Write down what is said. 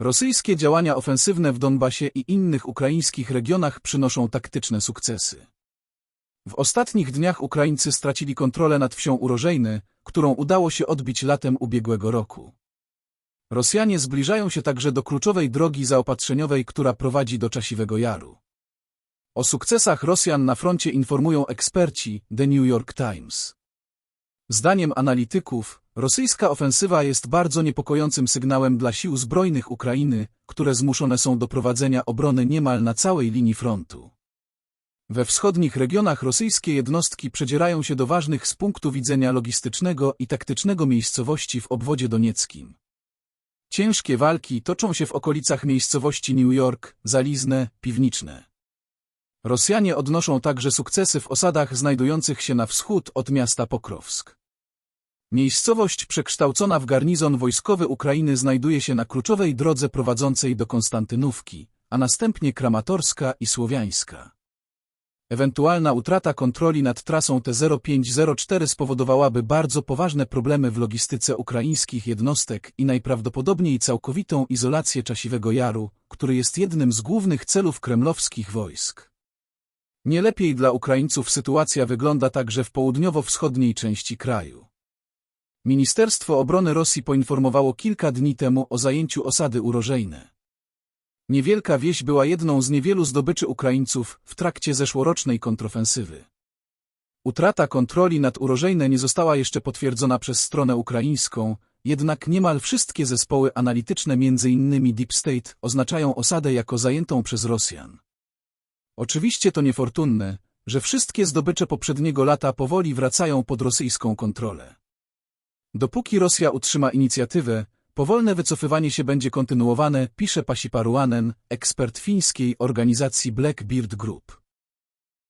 Rosyjskie działania ofensywne w Donbasie i innych ukraińskich regionach przynoszą taktyczne sukcesy. W ostatnich dniach Ukraińcy stracili kontrolę nad wsią Urożejny, którą udało się odbić latem ubiegłego roku. Rosjanie zbliżają się także do kluczowej drogi zaopatrzeniowej, która prowadzi do Czasiwego Jaru. O sukcesach Rosjan na froncie informują eksperci, The New York Times. Zdaniem analityków, rosyjska ofensywa jest bardzo niepokojącym sygnałem dla sił zbrojnych Ukrainy, które zmuszone są do prowadzenia obrony niemal na całej linii frontu. We wschodnich regionach rosyjskie jednostki przedzierają się do ważnych z punktu widzenia logistycznego i taktycznego miejscowości w obwodzie donieckim. Ciężkie walki toczą się w okolicach miejscowości New York, Zalizne, Piwniczne. Rosjanie odnoszą także sukcesy w osadach znajdujących się na wschód od miasta Pokrowsk. Miejscowość przekształcona w garnizon wojskowy Ukrainy znajduje się na kluczowej drodze prowadzącej do Konstantynówki, a następnie Kramatorska i Słowiańska. Ewentualna utrata kontroli nad trasą T-0504 spowodowałaby bardzo poważne problemy w logistyce ukraińskich jednostek i najprawdopodobniej całkowitą izolację Czasiwego Jaru, który jest jednym z głównych celów kremlowskich wojsk. Nie lepiej dla Ukraińców sytuacja wygląda także w południowo-wschodniej części kraju. Ministerstwo Obrony Rosji poinformowało kilka dni temu o zajęciu osady Urożejne. Niewielka wieś była jedną z niewielu zdobyczy Ukraińców w trakcie zeszłorocznej kontrofensywy. Utrata kontroli nad Urożejne nie została jeszcze potwierdzona przez stronę ukraińską, jednak niemal wszystkie zespoły analityczne, m.in. Deep State, oznaczają osadę jako zajętą przez Rosjan. Oczywiście to niefortunne, że wszystkie zdobycze poprzedniego lata powoli wracają pod rosyjską kontrolę. Dopóki Rosja utrzyma inicjatywę, powolne wycofywanie się będzie kontynuowane, pisze Pasi Paruanen, ekspert fińskiej organizacji Blackbeard Group.